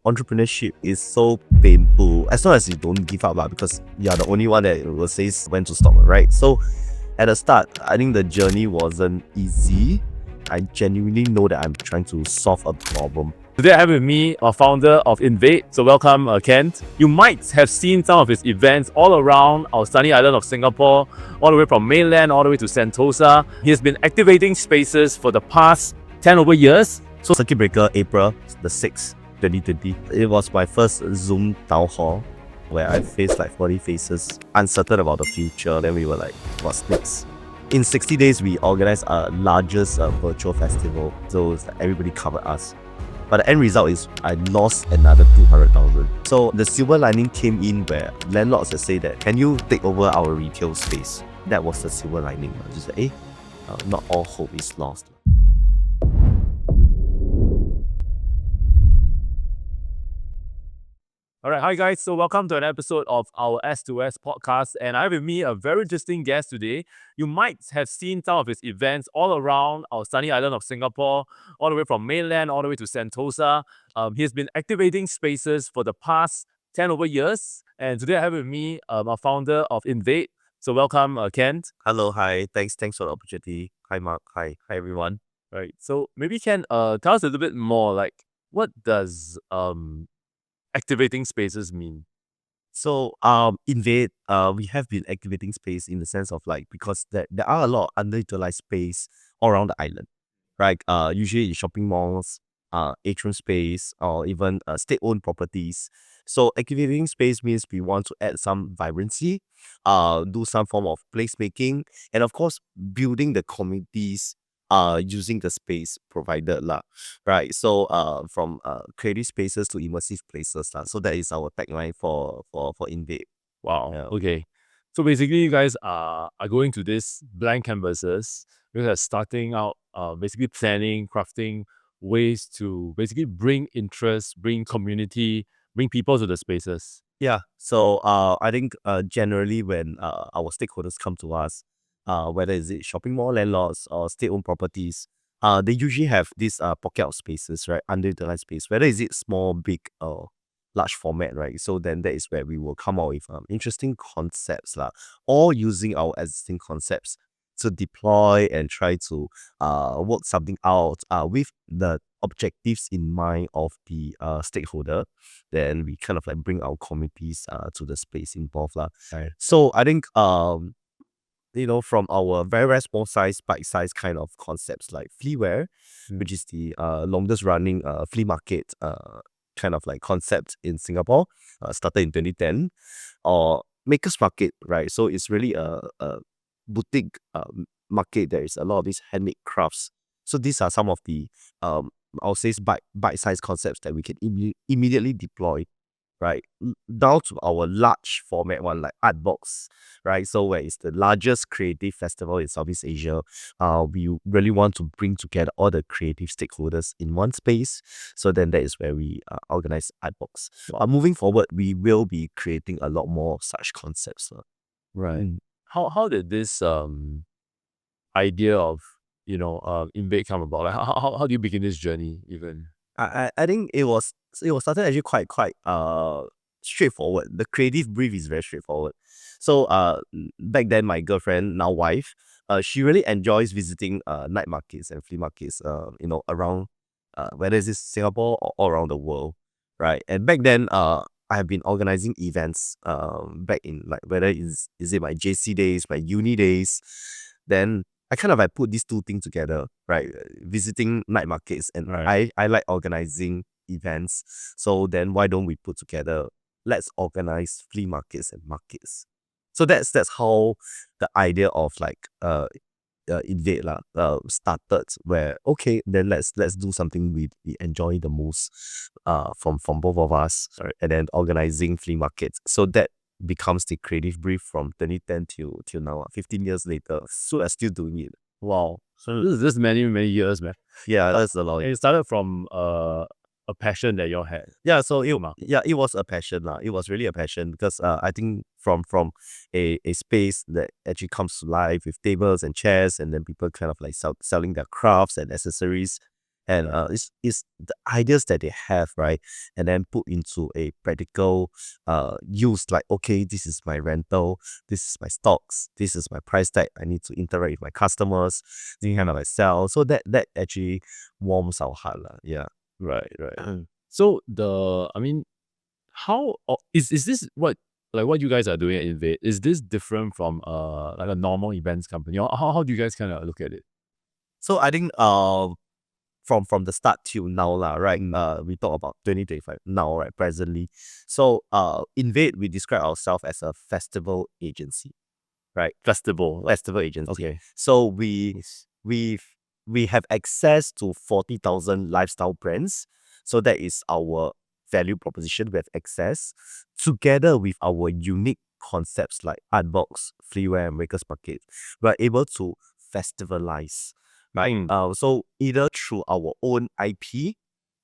entrepreneurship is so painful as long as you don't give up, because you're the only one that will say when to stop, right? So at the start, I think the journey wasn't easy. I genuinely know that I'm trying to solve a problem. Today I have with me a founder of Invade. So welcome, Kent. You might have seen some of his events all around our sunny island of Singapore, all the way from mainland, all the way to Sentosa. He has been activating spaces for the past 10 over years. So circuit breaker, April the 6th, 2020. It was my first Zoom town hall where I faced like 40 faces, uncertain about the future. Then we were like, what's next? In 60 days, we organized our largest virtual festival. So it's like everybody covered us. But the end result is I lost another 200,000. So the silver lining came in where landlords had said that, can you take over our retail space? That was the silver lining. Just like, not all hope is lost. All right, hi guys. So welcome to an episode of our S2S podcast, and I have with me a very interesting guest today. You might have seen some of his events all around our sunny island of Singapore, all the way from mainland, all the way to Sentosa. He has been activating spaces for the past 10 over years, and today I have with me a founder of Invade. So welcome, Kent. Hello, hi. Thanks for the opportunity. Hi, Mark. Hi everyone. Right. So maybe Kent, tell us a little bit more. Like, what does activating spaces mean? So Invade, we have been activating space in the sense of like, because there are a lot of underutilized space all around the island, right? Usually in shopping malls, atrium space, or even state-owned properties. So activating space means we want to add some vibrancy, do some form of placemaking, and of course building the communities using the space provided lah, right? So from creative spaces to immersive places lah. So that is our tagline for Invade. Wow. Yeah. Okay. So basically, you guys are going to these blank canvases. You guys are starting out, basically planning, crafting ways to basically bring interest, bring community, bring people to the spaces. Yeah. So I think generally when our stakeholders come to us, whether is it shopping mall landlords or state-owned properties, they usually have this pocket of spaces, right? Underutilized space, whether is it small, big, or large format, right? So then that is where we will come out with interesting concepts lah, or using our existing concepts to deploy and try to work something out with the objectives in mind of the stakeholder. Then we kind of like bring our communities to the space involved lah. Right. So I think from our very, very small size, bite size kind of concepts like fleaware, which is the longest running flea market kind of like concept in Singapore, started in 2010, or Makers Market, right? So it's really a boutique market. There is a lot of these handmade crafts. So these are some of the I'll say bite-sized concepts that we can immediately deploy, right? Down to our large format one like Artbox, right? So where it's the largest creative festival in Southeast Asia, we really want to bring together all the creative stakeholders in one space. So then that is where we organize Artbox. Moving forward, we will be creating a lot more such concepts. Right. How did this idea of Invade come about? Like, how do you begin this journey even? I think it was started actually quite straightforward. The creative brief is very straightforward. So back then my girlfriend, now wife, she really enjoys visiting night markets and flea markets around whether it's Singapore or all around the world, right? And back then I have been organizing events back in like whether is it my JC days, my uni days. Then I kind of like put these two things together, right? Visiting night markets, and Right. I like organizing events. So then why don't we put together, let's organize flea markets and markets. So that's how the idea of like Invade started, where okay, then let's do something we enjoy the most from both of us, and then organizing flea markets. So that becomes the creative brief from 2010 till now, 15 years later. So I'm still doing it. Wow. So this is many years, man. Yeah, that's a lot. And it started from a passion that you all had. Yeah, so it was a passion lah. It was really a passion because I think from a space that actually comes to life with tables and chairs, and then people kind of like selling their crafts and accessories, And it's the ideas that they have, right? And then put into a practical use, like, okay, this is my rental, this is my stocks, this is my price tag. I need to interact with my customers, then kind of like sell. So that actually warms our heart. Yeah. Right. So how is this what you guys are doing at Invade? Is this different from like a normal events company? Or how do you guys kind of look at it? So I think from the start till now lah, right? We talk about 2025 now, right? Presently. So Invade, we describe ourselves as a festival agency, right? Festival agency. Okay. So we have access to 40,000 lifestyle brands. So that is our value proposition. We have access together with our unique concepts like Artbox, Freeware, and Makers Market. We are able to festivalize, right? So either through our own IP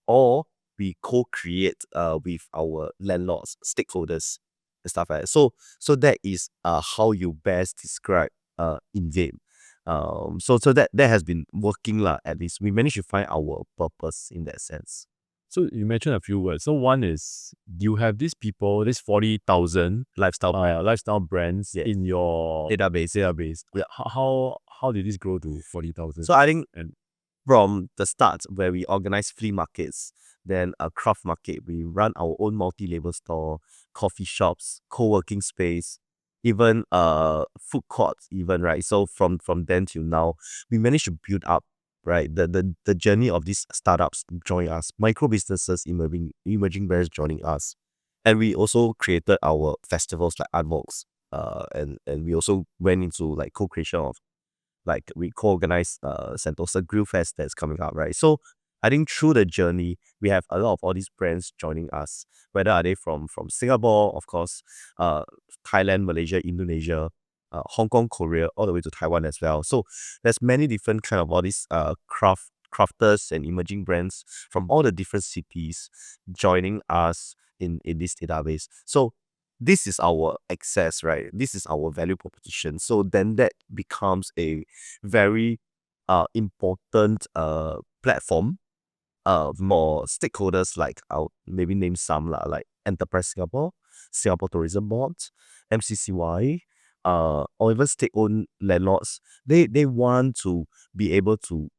or we co-create with our landlords, stakeholders, and stuff like that. So that is how you best describe Invade. So that has been working lah. At least we managed to find our purpose in that sense. So you mentioned a few words. So one is you have these people, these 40,000 lifestyle brands in your Database. Yeah. How did this grow to 40,000? So I think from the start where we organize flea markets, then a craft market, we run our own multi-label store, coffee shops, co-working space, even food courts, even, right? So from then till now, we managed to build up, right, the journey of these startups join us, micro businesses, emerging brands joining us. And we also created our festivals like Artworks, and we also went into like co-creation of, like, we co-organize Sentosa Grill Fest that's coming up, right? So I think through the journey, we have a lot of all these brands joining us, whether are they from Singapore, of course, Thailand, Malaysia, Indonesia, Hong Kong, Korea, all the way to Taiwan as well. So there's many different kind of all these crafters and emerging brands from all the different cities joining us in this database. So this is our access, right? This is our value proposition. So then that becomes a very important platform for stakeholders, like I'll maybe name some lah, like Enterprise Singapore, Singapore Tourism Board, MCCY, or even state-owned landlords. They want to be able to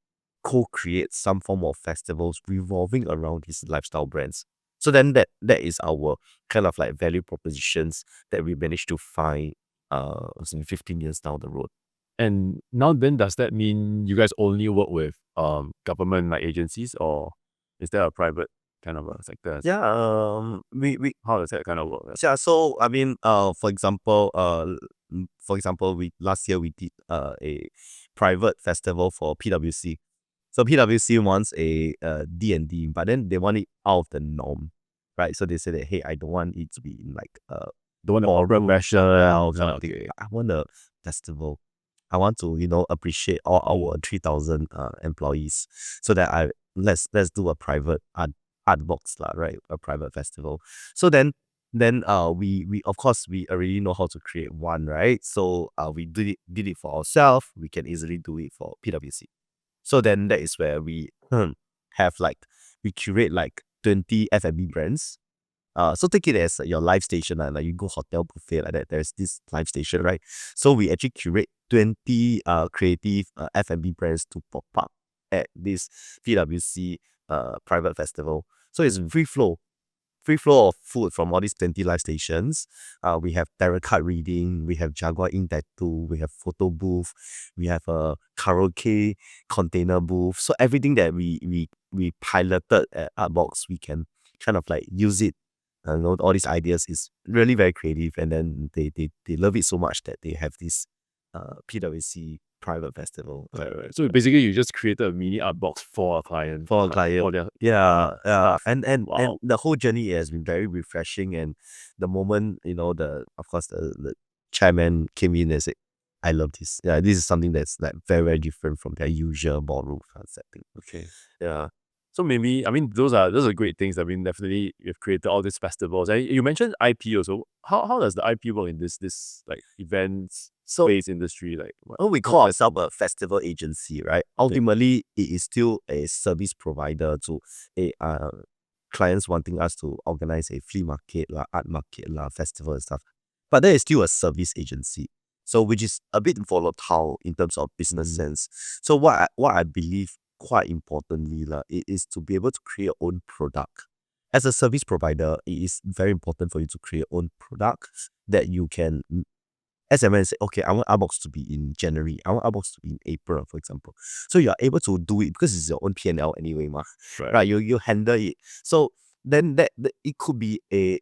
co-create some form of festivals revolving around these lifestyle brands. So then that is our kind of like value propositions that we managed to find 15 years down the road. And now then, does that mean you guys only work with government like agencies, or is there a private kind of a sector? Yeah, we How does that kind of work? yeah. So I mean, for example, we last year we did a private festival for PwC. So PwC wants a D&D, but then they want it out of the norm, right? So they say that, hey, I don't want it to be in like Don't want to professional kind of thing. I want a festival. I want to, appreciate all our 3,000 employees, so that let's do a private art box lah, right? A private festival. So then we of course we already know how to create one, right? So we did it for ourselves. We can easily do it for PwC. So then that is where we have we curate like 20 F&B brands. So take it as your live station, like you go hotel buffet like that. There's this live station, right? So we actually curate 20 creative F&B brands to pop up at this PwC private festival. So it's free flow of food from all these 20 live stations. We have tarot card reading, we have Jaguar ink tattoo, we have photo booth, we have a karaoke container booth. So everything that we piloted at Artbox, we can kind of like use it. All these ideas is really very creative, and then they love it so much that they have this PwC private festival. Right. So basically, you just created a mini art box for a client. For their stuff. and Wow. the whole journey has been very refreshing. And the moment the chairman came in and said, I love this. Yeah, this is something that's like very, very different from their usual ballroom setting. Okay. Yeah. So maybe, I mean, those are great things. I mean, definitely you've created all these festivals. And you mentioned IP also. How does the IP work in this like events So space industry? Like what? we call ourselves a festival agency, right? Ultimately, it is still a service provider to a clients wanting us to organize a flea market, art market, festival and stuff. But there is still a service agency. So which is a bit volatile in terms of business sense. So what I believe quite importantly it is to be able to create your own product. As a service provider, it is very important for you to create your own product that you can as and when say, okay, I want Artbox to be in January, I want Artbox to be in April, for example. So you are able to do it because it's your own P&L anyway, right? You handle it. So then that it could be a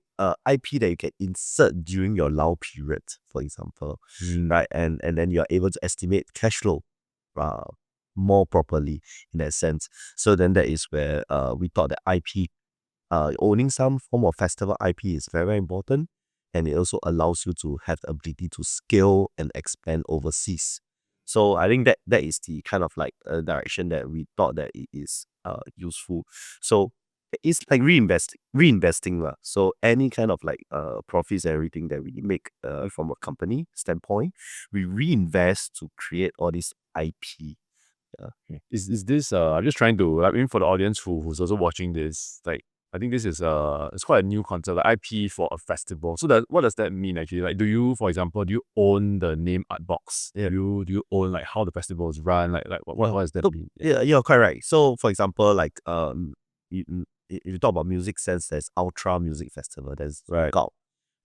IP that you can insert during your lull period, for example, right? And then you are able to estimate cash flow more properly in that sense. So then that is where we thought that IP, owning some form of festival IP is very, very important. And it also allows you to have the ability to scale and expand overseas. So I think that is the kind of like direction that we thought that it is useful. So it's like reinvesting. So any kind of like profits and everything that we make from a company standpoint, we reinvest to create all this IP. Is this I'm just trying to, I mean, for the audience who's also watching this, like I think this is it's quite a new concept, like IP for a festival. So what does that mean actually? Like, do you, for example, do you own the name Artbox? Do you own like how the festival is run? Like what does that mean? Yeah, you're quite right. So for example, like if you talk about music sense, there's Ultra Music Festival, there's Gout,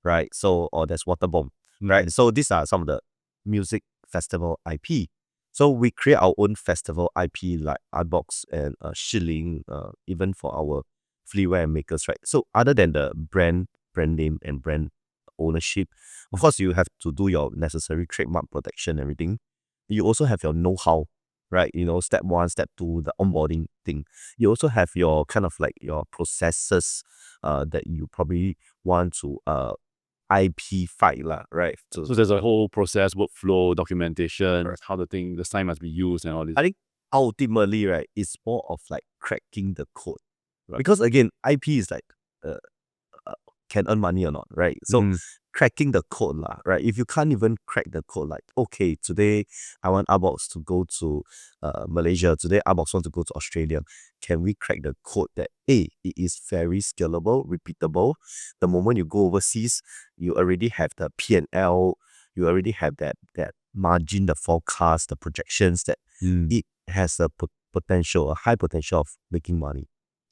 right? So or there's Waterbomb, right? So these are some of the music festival IP. So we create our own festival IP like Artbox and Shilling, even for our fleaware makers, right? So other than the brand name and brand ownership, of course you have to do your necessary trademark protection and everything. You also have your know-how, right? Step 1, step 2, the onboarding thing. You also have your kind of like your processes that you probably want to IP fight, right? So there's a whole process, workflow, documentation, how the sign must be used and all this. I think ultimately, right, it's more of like cracking the code. Because again, IP is like can earn money or not, right? So cracking the code, right? If you can't even crack the code, like, okay, today I want Artbox to go to Malaysia, today Artbox wants to go to Australia. Can we crack the code that it is very scalable, repeatable? The moment you go overseas, you already have the P&L, you already have that margin, the forecast, the projections that it has a potential, a high potential of making money.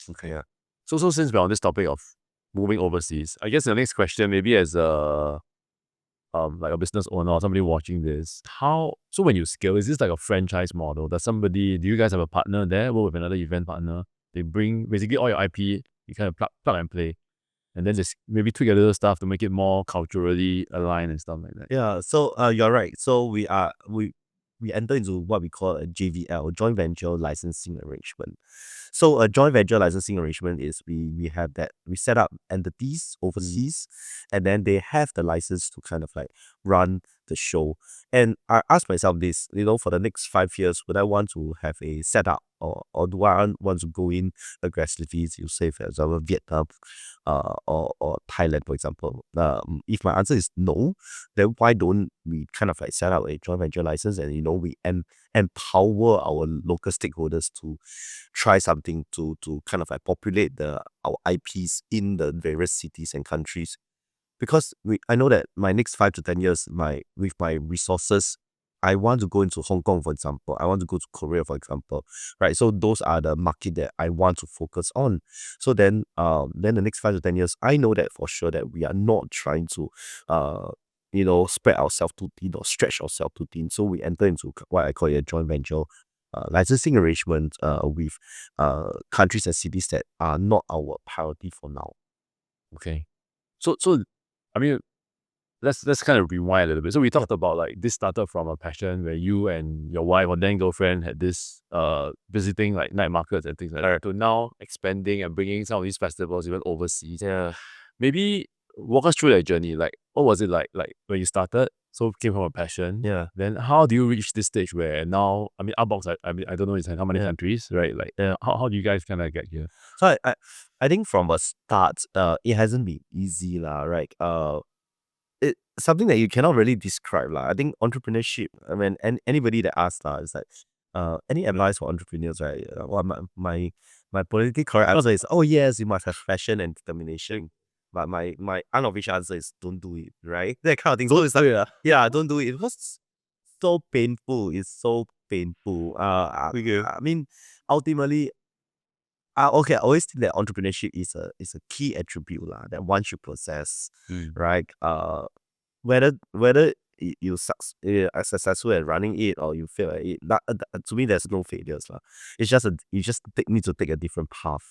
Okay, yeah. So since we're on this topic of moving overseas, I guess the next question, maybe as a like a business owner or somebody watching this, so when you scale, is this like a franchise model? Do you guys have a partner there, work with another event partner? They bring basically all your IP, you kind of plug and play, and then just maybe tweak a little stuff to make it more culturally aligned and stuff like that. Yeah, so you're right. So we enter into what we call a JVL, joint venture licensing arrangement. So a joint venture licensing arrangement is we have that we set up entities overseas, and then they have the license to kind of like run the show. And I asked myself this, for the next 5 years, would I want to have a setup or do I want to go in aggressively to say, for example, Vietnam or Thailand, for example? If my answer is no, then why don't we kind of like set up a joint venture license and we empower our local stakeholders to try something to kind of like populate our IPs in the various cities and countries. Because I know that my next 5 to 10 years, with my resources, I want to go into Hong Kong, for example. I want to go to Korea, for example, right? So those are the market that I want to focus on. So then the next 5 to 10 years, I know that for sure that we are not trying to, spread ourselves too thin or stretch ourselves too thin. So we enter into what I call a joint venture licensing arrangement with countries and cities that are not our priority for now. Okay. So I mean, let's kind of rewind a little bit. So we talked about like this started from a passion where you and your wife or then girlfriend had this visiting like night markets and things like that, to now expanding and bringing some of these festivals even overseas. Yeah. Maybe walk us through that journey. Like, what was it like when you started? So it came from a passion. Yeah. Then how do you reach this stage where now, I mean, Artbox, I don't know in how many countries, right? Like, how do you guys kind of get here? So I think from a start, it hasn't been easy, right? it's something that you cannot really describe lah. I think entrepreneurship, I mean, anybody that asks lah, is like, any advice for entrepreneurs, right? Well, my politically correct answer is, oh yes, you must have passion and determination. But my unofficial answer is, don't do it, right? That kind of thing. So it's like, yeah, don't do it because it's so painful. It's so painful. I mean, ultimately, okay, I always think that entrepreneurship is a key attribute lah that one should possess, right? Whether you are successful at running it or you fail at it, to me there's no failures lah. It's just you just need to take a different path,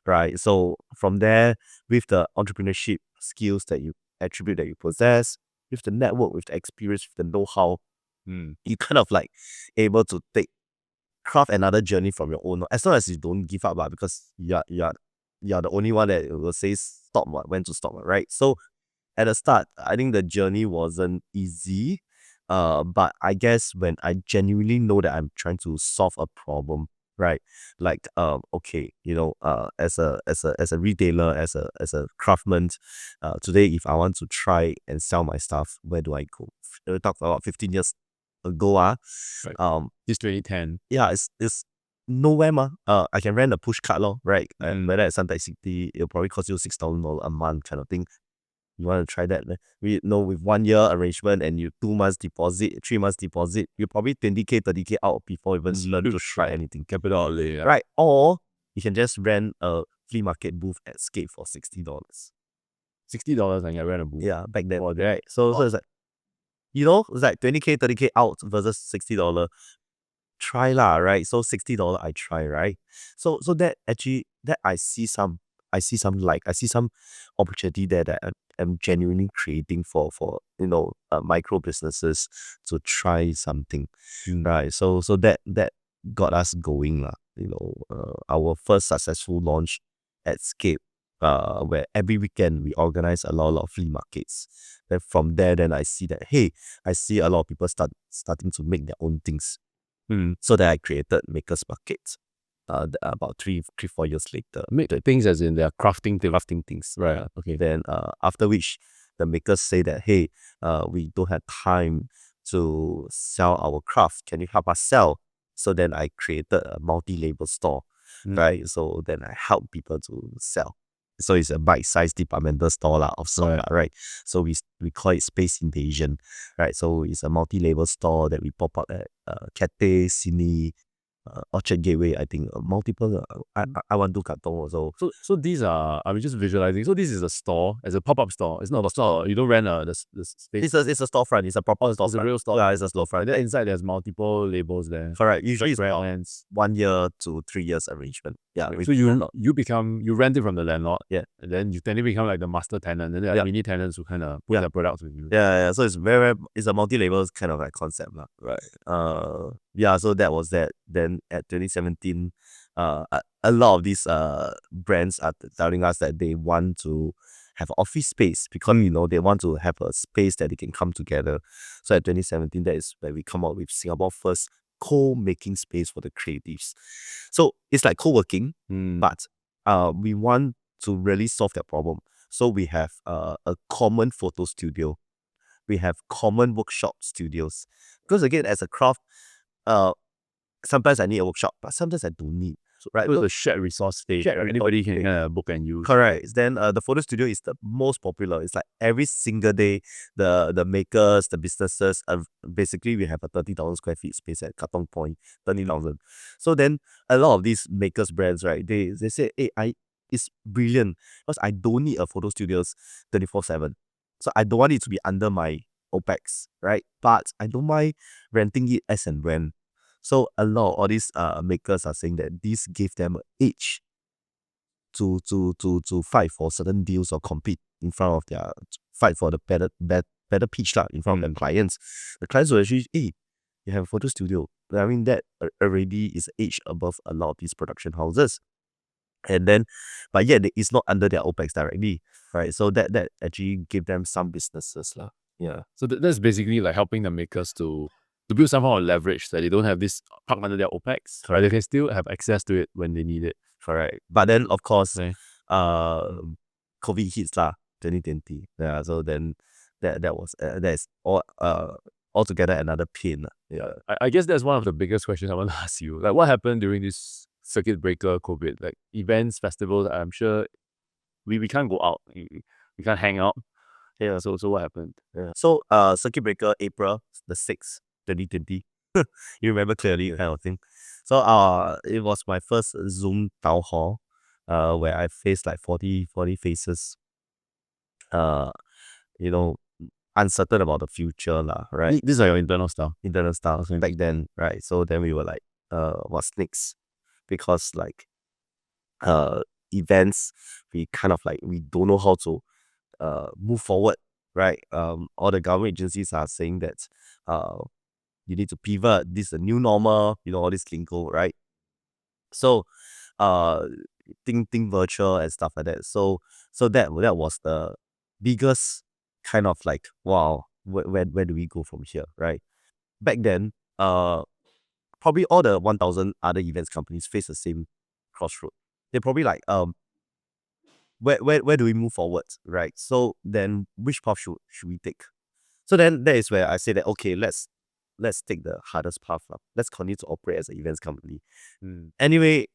right? So from there, with the entrepreneurship skills that you attribute that you possess, with the network, with the experience, with the know-how, you kind of like able to craft another journey from your own, as long as you don't give up, because you're the only one that will say stop, when to stop, right? So at the start, I think the journey wasn't easy, but I guess when I genuinely know that I'm trying to solve a problem, right? Like, okay, as a retailer, as a craftsman, today if I want to try and sell my stuff, where do I go? We talk about 15 years ago, right. It's 2010. Yeah, it's nowhere I can rent a push cart right? And whether at Suntec City, it'll probably cost you $6,000 a month kind of thing. You want to try that? We know with 1 year arrangement and you 2 months deposit, 3 months deposit, you probably 20K, 30K out before even learn to try anything. Capital outlay, right? Or you can just rent a flea market booth at Scape for $60. $60 and get rent a booth. Yeah, back then, right? So it's like, it's like 20K, 30K out versus $60. Try lah, right? So $60 I try, right? So that actually, that I see some opportunity there that I'm genuinely creating for micro businesses to try something, right? So that got us going lah. Our first successful launch at Scape, where every weekend we organize a lot of flea markets. Then from there, then I see that, hey, I see a lot of people starting to make their own things. So that I created Makers Market about 3-4 years later. Make the things as in they're crafting things. Right. Okay. Then after which the makers say that, hey, we don't have time to sell our craft. Can you help us sell? So then I created a multi-label store, right? So then I help people to sell. So it's a bite-sized departmental store of sorts, right? So we call it Space Invasion, right? So it's a multi-label store that we pop up at Cathay, Sydney, Orchard Gateway, I think multiple. I want to Katong also. So these are, I'm just visualizing. So this is a store, as a pop-up store. It's not a store. You don't rent the space. It's a storefront. It's a proper storefront. It's a real store. Yeah, it's a storefront. And then inside there's multiple labels there. Correct. Usually it's brands. 1 year to 3 years arrangement. Yeah. So you rent it from the landlord. Yeah. And then you tend to become like the master tenant. And then mini tenants who kind of put their products with you. Yeah. So it's it's a multi-label kind of like concept. Right. Yeah, so that was that. Then at 2017, a lot of these brands are telling us that they want to have office space because they want to have a space that they can come together. So at 2017, that is where we come up with Singapore first co-making space for the creatives. So it's like co-working, but we want to really solve that problem. So we have a common photo studio. We have common workshop studios. Because again, as a craft, sometimes I need a workshop, but sometimes I don't need. Right? So the shared resource space. Anybody can book and use. Correct. Then the photo studio is the most popular. It's like every single day, the makers, the businesses, basically we have a 30,000 square feet space at Katong Point, 30,000. So then a lot of these makers brands, right? They say, hey, it's brilliant because I don't need a photo studios 24/7. So I don't want it to be under my OPEX, right? But I don't mind renting it as and when. So a lot of all these makers are saying that this gave them an edge to fight for certain deals or compete in front of their fight for the better pitch in front of their clients. The clients will actually, hey, you have a photo studio. I mean that already is edge above a lot of these production houses. And then, but yet it's not under their OPEX directly, right? So that actually gave them some businesses. Yeah. So that's basically like helping the makers to build some form of leverage that they don't have this park under their OPEX, right? They can still have access to it when they need it. Correct. But then, of course, COVID hits 2020. Yeah. So then that is all altogether another pain. Yeah. I guess that's one of the biggest questions I want to ask you. Like, what happened during this circuit breaker COVID? Like, events, festivals, I'm sure we can't go out. We can't hang out. Yeah. So what happened? Yeah. So circuit breaker April the 6th, 2020. You remember clearly kind of thing. So it was my first Zoom town hall where I faced like 40 faces. You know, uncertain about the future lah, right? These are your internal stuff. Internal stuff back then, right? So then we were like, what's next? Because like events, we kind of like we don't know how to move forward, right? All the government agencies are saying that you need to pivot, this is a new normal, all this lingo, right? So think virtual and stuff like that. So that was the biggest kind of like, wow, where do we go from here, right? Back then, probably all the 1,000 other events companies face the same crossroad. They're probably like, where do we move forward, right? So then which path should we take? So then that is where I say that, okay, let's take the hardest path up. Let's continue to operate as an events company. Anyway,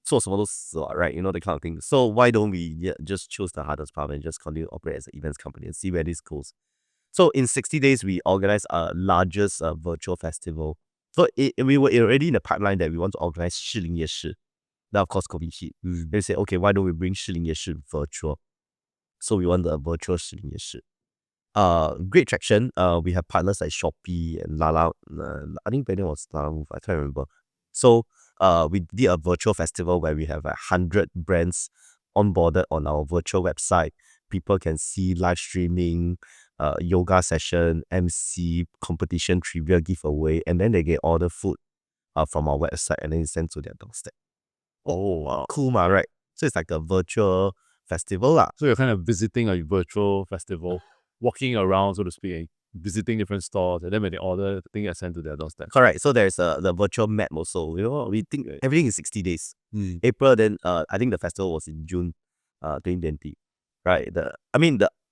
做什么都死了, right? That kind of thing. So why don't we just choose the hardest path and just continue to operate as an events company and see where this goes? So in 60 days, we organized our largest virtual festival. So we were already in the pipeline that we want to organize 士林夜市. Now, of course, COVID hit. They say, okay, why don't we bring 士林夜市 virtual? So we want the virtual 士林夜市. Great traction. We have partners like Shopee and Lala. I think back then was Lala Move. I can't remember. So we did a virtual festival where we have 100 brands onboarded on our virtual website. People can see live streaming, yoga session, MC, competition, trivia, giveaway, and then they get order food from our website and then it's sent to their doorstep. Oh, wow. Cool, ma, right? So it's like a virtual festival lah. So you're kind of visiting a virtual festival, walking around, so to speak, visiting different stores, and then when they order, the thing gets sent to their doorstep. Correct. So there's the virtual map also. We think everything is 60 days. April, then I think the festival was in June 2020. Right.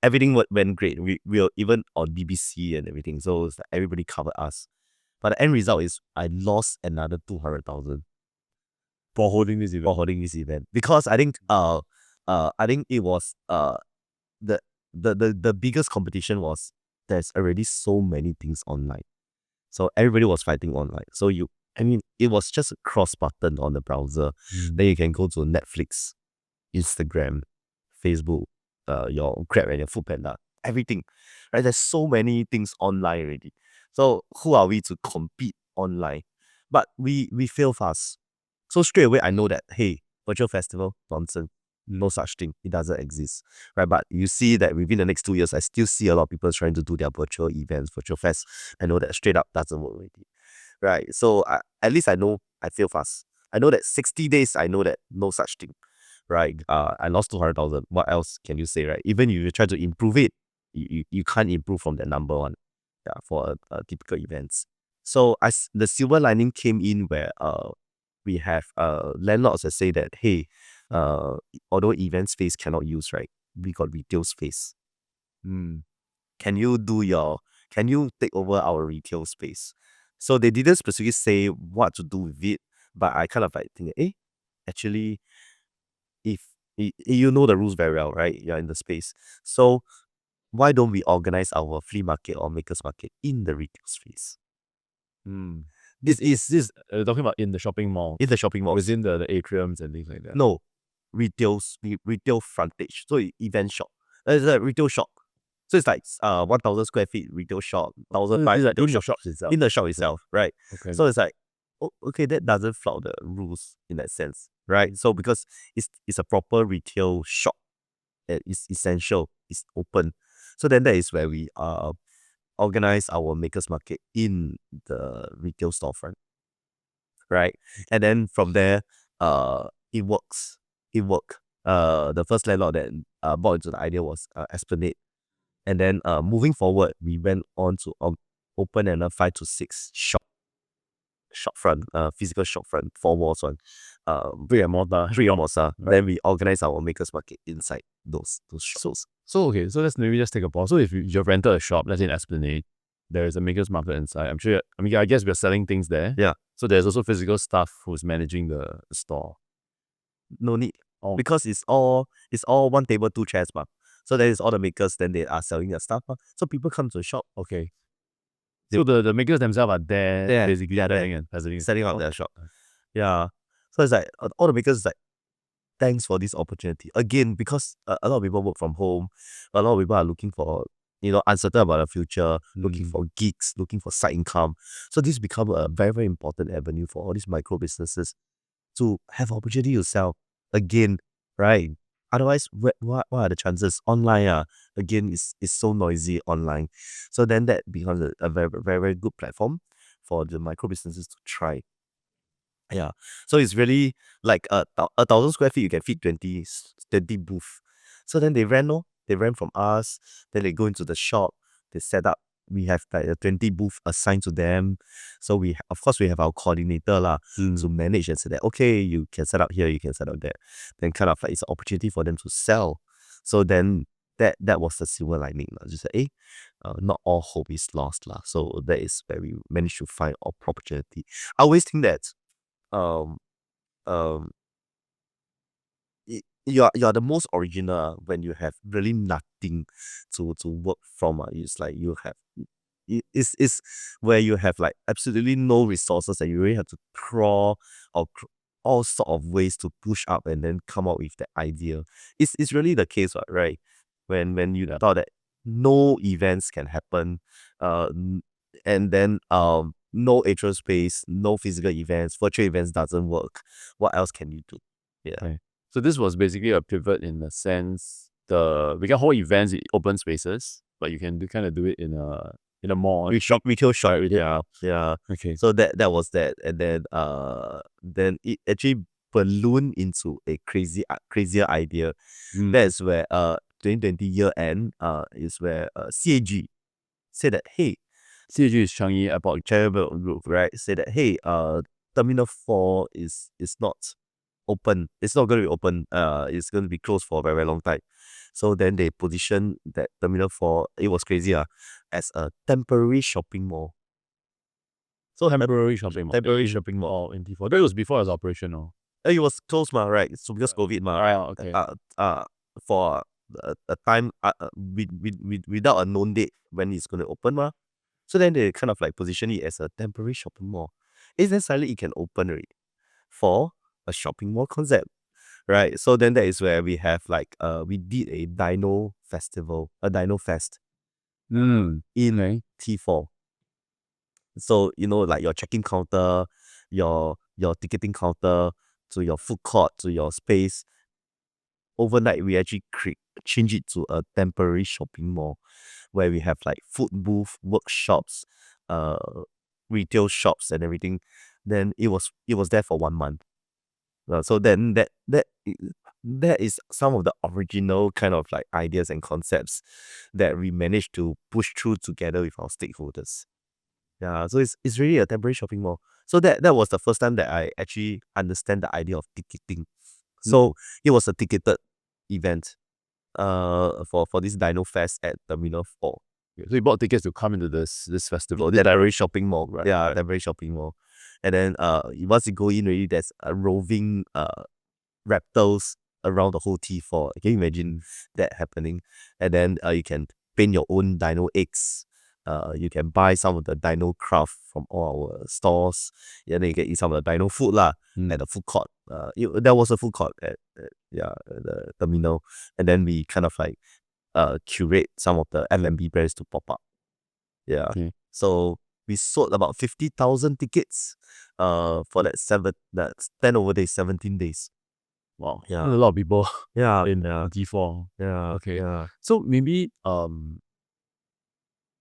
Everything went great. We were even on BBC and everything. So it's like everybody covered us. But the end result is I lost another 200,000 for holding this event. Because I think it was the biggest competition was there's already so many things online. So everybody was fighting online. So it was just a cross button on the browser. Then you can go to Netflix, Instagram, Facebook, your Grab and your Foodpanda, everything. Right? There's so many things online already. So who are we to compete online? But we fail fast. So straight away I know that, hey, virtual festival, nonsense. No such thing. It doesn't exist. Right? But you see that within the next 2 years, I still see a lot of people trying to do their virtual events, virtual fest. I know that straight up doesn't work already. Right? So at least I know I fail fast. I know that 60 days, I know that no such thing. Right? I lost 200,000. What else can you say, right? Even if you try to improve it, you can't improve from that number one. Yeah, for typical events. So the silver lining came in where we have landlords that say that, hey, although event space cannot use, right? We got retail space. Can you take over our retail space? So they didn't specifically say what to do with it, but I kind of like think, actually, if you know the rules very well, right? You're in the space. So why don't we organize our flea market or makers market in the retail space? This is talking about in the shopping mall. In the shopping mall. Within the atriums and things like that. No. Retail frontage. So event shop. It's a retail shop. So it's like 1,000 square feet retail shop. 1,500 in the shop itself. In the shop itself, right? Okay. So it's like, okay, that doesn't flout the rules in that sense, right? So because it's a proper retail shop, it's essential, it's open. So then that is where we organize our makers market in the retail storefront, right? And then from there, it works. It worked. The first landlord that bought into the idea was Esplanade. And then moving forward, we went on to open another 5 to 6 shops shop front, physical shop front, 4 walls one. Brick and mortar. Right. Then we organize our makers market inside those shops. So okay, so let's maybe just take a pause. So if you've rented a shop, let's say in Esplanade, there is a maker's market inside. I'm sure. I mean, I guess we're selling things there. Yeah. So there's also physical staff who's managing the store. No need. Oh. Because it's all one table, 2 chairs, ma. So there is all the makers, then they are selling their stuff. So people come to the shop. Okay. So the makers themselves are there, basically selling and presenting. setting up their shop. Yeah. So it's like all the makers like, thanks for this opportunity. Again, because a lot of people work from home, a lot of people are looking for, uncertain about the future, looking for gigs, looking for side income. So this become a very, very important avenue for all these micro businesses to have opportunity to sell again, right? Otherwise, what are the chances? Online, again, is so noisy online. So then that becomes a very, very, very good platform for the micro businesses to try. Yeah. So it's really like a 1,000 square feet, you can fit 20 booth. So then they rent, they rent from us, then they go into the shop, they set up. We have like a 20 booth assigned to them. So of course we have our coordinator to manage and say that, okay, you can set up here, you can set up there. Then kind of like it's an opportunity for them to sell. So then that was the silver lining. Just say, not all hope is lost. So that is where we managed to find opportunity. I always think that um you are the most original when you have really nothing to work from. It's like you have it's where you have like absolutely no resources and you really have to crawl or all sort of ways to push up and then come up with the idea. It's really the case, right? When you thought that no events can happen, and then no atrial space, no physical events, virtual events doesn't work. What else can you do? Yeah. Okay. So this was basically a pivot in the sense we can hold events in open spaces, but you can do it in a mall. Retail shop. Yeah. Okay. So that was that, and then it actually ballooned into a crazier idea. That's where 2020 year end is where CAG said that, hey, CAG is Changi Airport. Group, right? Say that, hey, Terminal 4 is not open. It's not going to be open. It's going to be closed for a very, very long time. So then they positioned that Terminal 4, it was crazy, as a temporary shopping mall. So temporary shopping mall. Temporary shopping mall. In T4. That was before it was operational. It was closed, right? So because COVID, Okay. for a time without a known date when it's going to open, So then they kind of like position it as a temporary shopping mall. Is then suddenly it can open already for a shopping mall concept, right? So then that is where we have like we did a dino festival, a dino fest in T4. So like your check-in counter, your ticketing counter, to your food court, to your space. Overnight we actually change it to a temporary shopping mall where we have like food booth, workshops, retail shops and everything. Then it was there for 1 month. So then that is some of the original kind of like ideas and concepts that we managed to push through together with our stakeholders. Yeah, so it's really a temporary shopping mall. So that was the first time that I actually understand the idea of ticketing. So it was a ticketed event for this Dino Fest at Terminal 4. So you bought tickets to come into this festival. The temporary shopping mall, right? Yeah, Right. temporary shopping mall. And then once you go in already, there's a roving reptiles around the whole T4. Can you imagine that happening? And then you can paint your own dino eggs. You can buy some of the dino craft from all our stores. Yeah, then you can eat some of the dino food at the food court. There was a food court at the terminal, and then we kind of like curate some of the F&B brands to pop up. Yeah. Okay. So we sold about 50,000 tickets for that 10 over days, 17 days. Wow. Yeah. That's a lot of people Yeah. in T4. Yeah. Okay. Yeah. So maybe I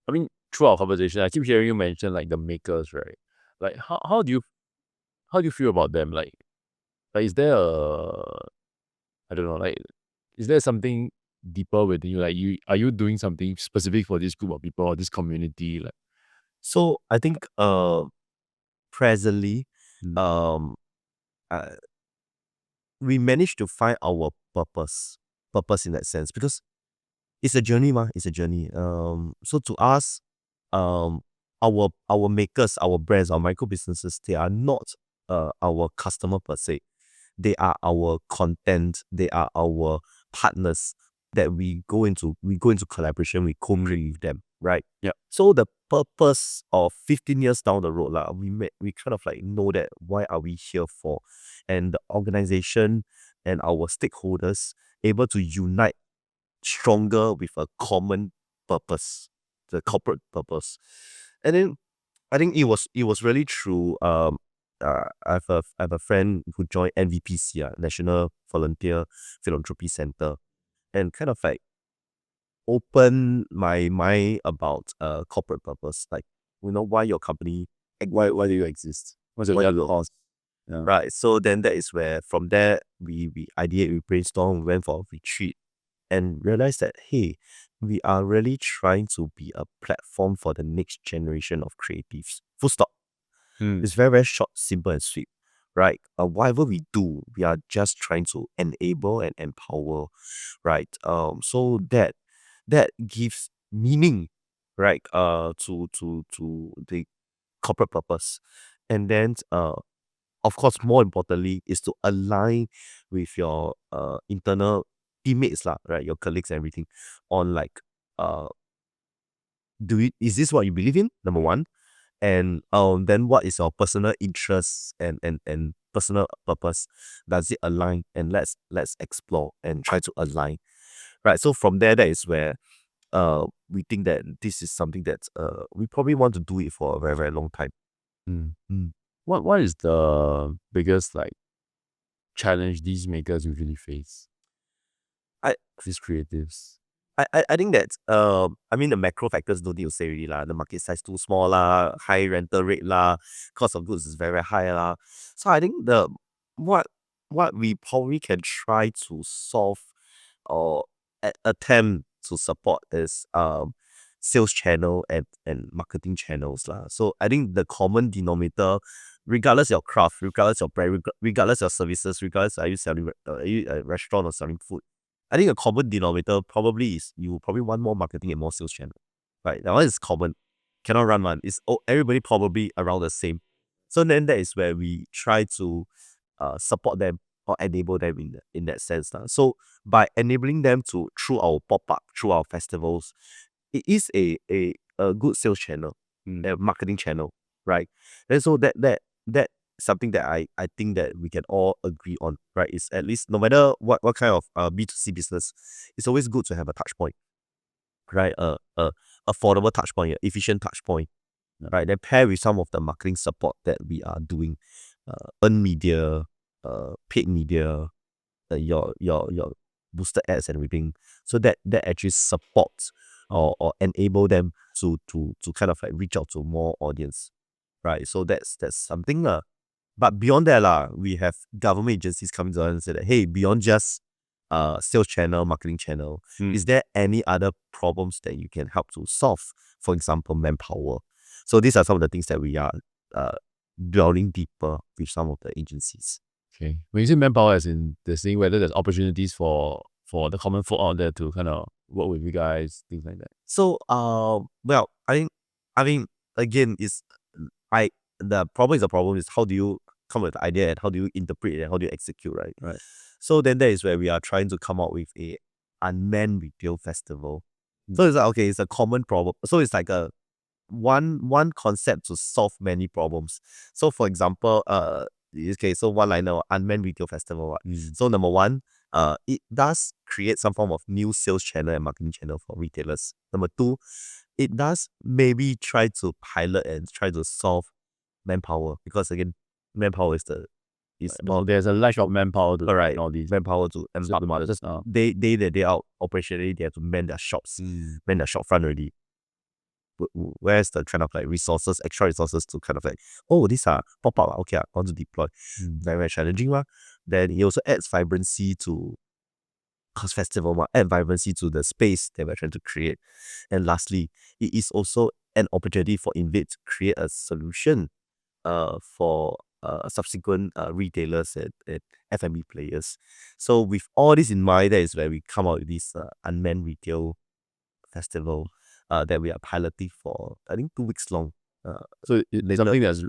mean, through our conversation, I keep hearing you mention like the makers, right? Like how do you feel about them? Like is there I don't know, like is there something deeper within you? Like are you doing something specific for this group of people or this community? Like So I think presently, uh, we managed to find our purpose in that sense, because it's a journey, it's a journey. So to us, our makers, our brands, our micro businesses, they are not our customer per se. They are our content, they are our partners that we go into collaboration, we co-create with them, right? Yep. So the purpose of 15 years down the road, we kind of like know that why are we here for, and the organization and our stakeholders able to unite stronger with a common purpose, the corporate purpose. And then I think it was really true. I have a friend who joined NVPC, National Volunteer Philanthropy Center, and kind of like open my mind about corporate purpose, like why your company, like why do you exist? What's your Why real do you- cause? Yeah. Right. So then that is where from there we ideate, we brainstorm, we went for a retreat and realized that hey, we are really trying to be a platform for the next generation of creatives. Full stop. It's very, very short, simple, and sweet, right? Whatever we do, we are just trying to enable and empower, right? So that gives meaning, right? To the corporate purpose, and then of course, more importantly, is to align with your internal teammates, lah, right? Your colleagues and everything, on like is this what you believe in? Number one. And then what is your personal interests and personal purpose? Does it align? And let's explore and try to align. Right. So from there, that is where we think that this is something that we probably want to do it for a very, very long time. What is the biggest like challenge these makers usually face? These creatives. I think that I mean the macro factors don't need to say really lah. The market size too small lah, high rental rate lah, cost of goods is very, very high lah. So I think what we probably can try to solve or attempt to support is sales channel and marketing channels lah. So I think the common denominator, regardless your craft, regardless your brand, regardless your services, regardless are you selling are you a restaurant or selling food, I think a common denominator probably is you probably want more marketing and more sales channel. Right. That one is common. Cannot run one. It's everybody probably around the same. So then that is where we try to support them or enable them in that sense. So by enabling them to through our pop-up, through our festivals, it is a good sales channel, a marketing channel, right? And so that something that I think that we can all agree on, right? Is at least no matter what kind of B2C business, it's always good to have a touch point, right? Affordable touch point, efficient touch point, right? Then pair with some of the marketing support that we are doing, earned media, paid media, your boosted ads and everything, so that actually supports or enable them to kind of like reach out to more audience, right? So that's something lah. But beyond that lah, we have government agencies coming to us and say that hey, beyond just sales channel, marketing channel, is there any other problems that you can help to solve? For example, manpower. So these are some of the things that we are dwelling deeper with some of the agencies. Okay. When you say manpower, as in the thing whether there's opportunities for the common folk out there to kind of work with you guys, things like that. So well, I mean again, the problem is how do you come with the idea and how do you interpret it and how do you execute, right? Right. So then that is where we are trying to come up with a unmanned retail festival. So it's like, okay, it's a common problem. So it's like a one concept to solve many problems. So for example, okay, so one liner, unmanned retail festival. So number one, it does create some form of new sales channel and marketing channel for retailers. Number two, it does maybe try to pilot and try to solve manpower, because again, manpower is Well, there's a lack of manpower to Alright, all these. manpower to and So the just oh. they out operationally, they have to man their shops, man their shop front already. Where's the kind of like resources, extra resources to kind of like, oh, these are pop up, okay, I want to deploy. Very, very challenging. Then it also adds vibrancy to cause festival, add vibrancy to the space that we're trying to create. And lastly, it is also an opportunity for Invade to create a solution for subsequent retailers and F&B players. So with all this in mind, that is where we come out with this unmanned retail festival that we are piloting for, I think, 2 weeks long. So it's something that's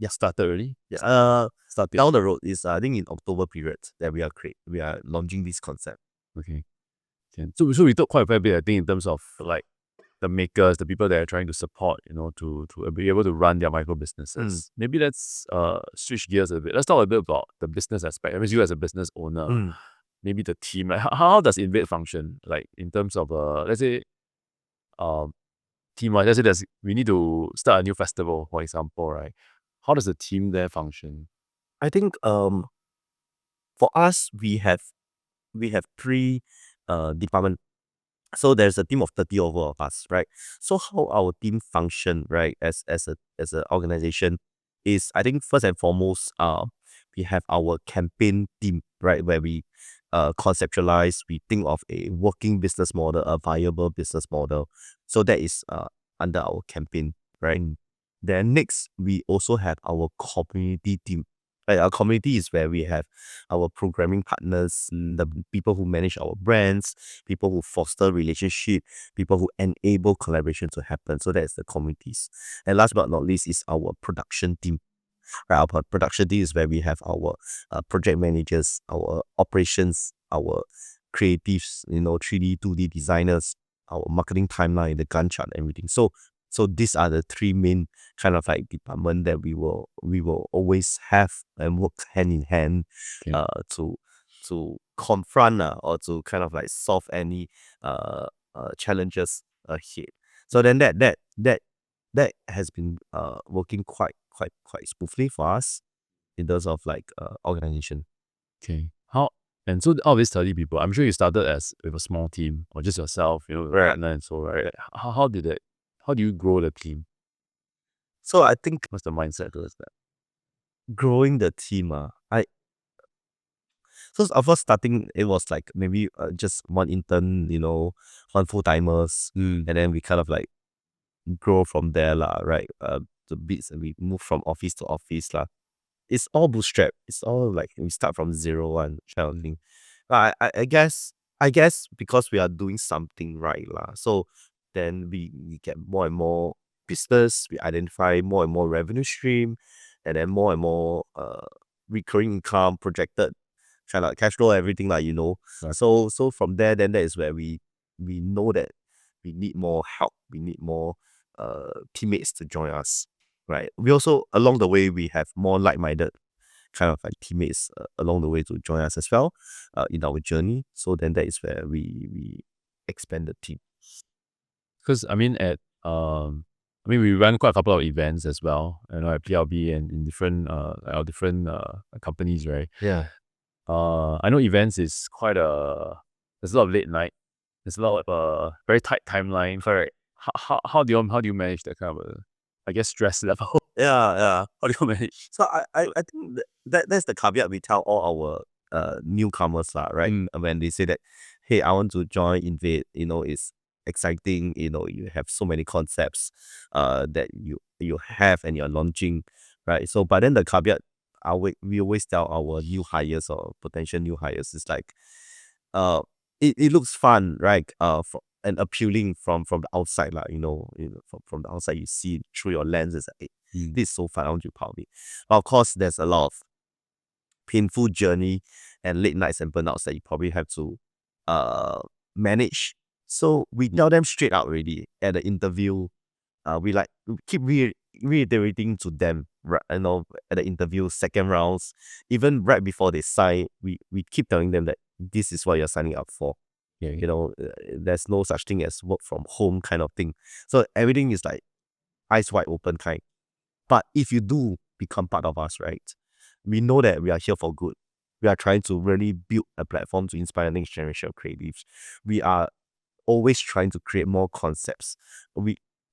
started already? Yeah. Started. Down the road is I think in October period that we are launching this concept. Okay. So we talked quite a fair bit, I think, in terms of like the makers, the people that are trying to support, to be able to run their micro businesses. Maybe let's switch gears a bit. Let's talk a bit about the business aspect. I mean, you as a business owner, maybe the team. Like, how does Invade function? Like in terms of let's say team-wise, let's say we need to start a new festival, for example, right? How does the team there function? I think for us we have 3 department. So there's a team of 30 over of us, right? So how our team function, right, as an organization is, I think first and foremost, we have our campaign team, right, where we conceptualize, we think of a working business model, a viable business model. So that is under our campaign, right? Then next, we also have our community team. Right, our community is where we have our programming partners, the people who manage our brands, people who foster relationship, people who enable collaboration to happen. So that's the communities. And last but not least is our production team. Right, our production team is where we have our project managers, our operations, our creatives, 3D, 2D designers, our marketing timeline, the Gantt chart, everything. So these are the 3 main kind of like department that we will always have and work hand in hand to confront or to kind of like solve any challenges ahead. So then that has been working quite smoothly for us in terms of like organization. Okay. And so out of these 30 people, I'm sure you started with a small team or just yourself, a Right. partner and so, right? How do you grow the team? So I think What's the mindset towards that? growing the team, so of course starting it was like maybe just one intern, one full-timers, and then we kind of like grow from there lah, right? The bits and we move from office to office lah. It's all bootstrap. It's all like we start from 0-1 kind of thing. But I guess because we are doing something right lah, so then we get more and more business, we identify more and more revenue stream, and then more and more recurring income, projected kind of cash flow, everything like Right. So from there, then that is where we know that we need more help, we need more teammates to join us, right? We also along the way we have more like-minded kind of like teammates along the way to join us as well in our journey. So then that is where we expand the team. Because I mean we run quite a couple of events as well, at PLB and in different our different companies, right? Yeah. I know events is there's a lot of late night. There's a lot of very tight timeline. Correct. How do you manage that kind of I guess stress level? Yeah. How do you manage? So I think that's the caveat we tell all our newcomers lah, right? When they say that, hey, I want to join Invade, it's exciting, you have so many concepts that you have and you're launching, right? So but then the caveat we always tell our new hires or potential new hires is like it looks fun, right? And appealing from the outside, like, from the outside you see through your lenses, like, hey, this is so fun, I want to be part of it. But of course there's a lot of painful journey and late nights and burnouts that you probably have to manage. So we tell them straight out already at the interview. We keep reiterating to them, right, at the interview, second rounds, even right before they sign, we keep telling them that this is what you're signing up for. Yeah. There's no such thing as work from home kind of thing. So everything is like eyes wide open kind. But if you do become part of us, right, we know that we are here for good. We are trying to really build a platform to inspire the next generation of creatives. We are always trying to create more concepts.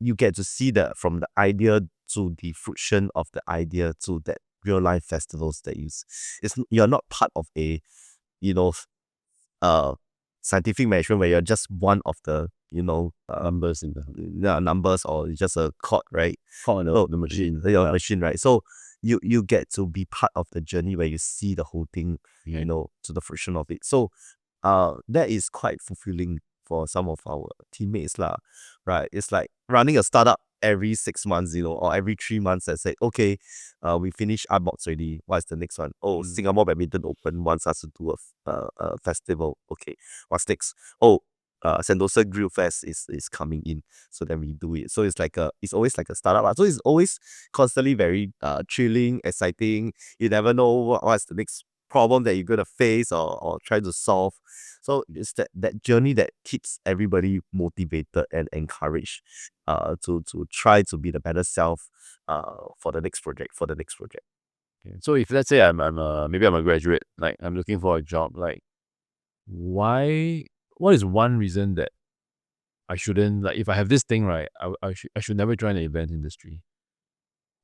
You get to see that from the idea to the fruition of the idea to that real life festivals that you're not part of a scientific management where you're just one of the Numbers in the numbers or just a chord, right? the machine. Machine, right? So you get to be part of the journey where you see the whole thing, Okay. to the fruition of it. So that is quite fulfilling for some of our teammates lah, right? It's like running a startup every 6 months, or every 3 months and say, okay, we finished Artbox already. What's the next one? Oh, Singapore Badminton Open wants us to do a festival. Okay, what's next? Oh, Sentosa Grill Fest is coming in, so then we do it. So it's always like a startup lah. So it's always constantly very thrilling, exciting. You never know what's the next problem that you're gonna face or try to solve. So it's that journey that keeps everybody motivated and encouraged to try to be the better self for the next project. Okay. So if let's say maybe I'm a graduate, like I'm looking for a job, like what is one reason that I shouldn't, like if I have this thing, right, I should never join the event industry?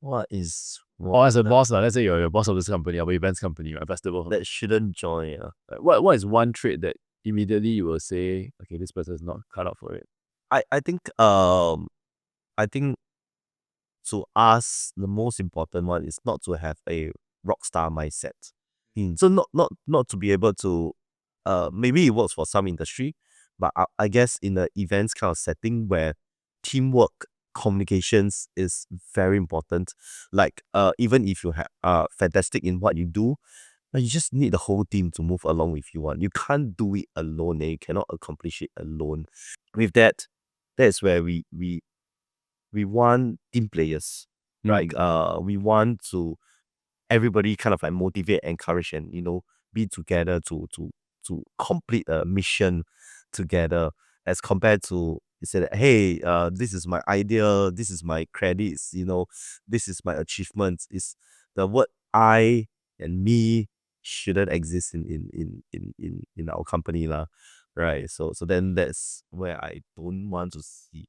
What is Or as a boss, let's say you're a boss of this company, or events company, or festival. that shouldn't join? Like, what is one trait that immediately you will say, okay, this person is not cut out for it? I think to us the most important one is not to have a rock star mindset. So not to be able to maybe it works for some industry, but I guess in the events kind of setting where teamwork communications is very important. Like even if you have fantastic in what you do, but you just need the whole team to move along with you. You can't do it alone, you cannot accomplish it alone. With that's where we want team players, right? We want to everybody kind of like motivate, encourage, and be together to complete a mission together, as compared to say that, hey, this is my idea, this is my credits, this is my achievements. Is the word I and me shouldn't exist in our company lah, right? So then that's where I don't want to see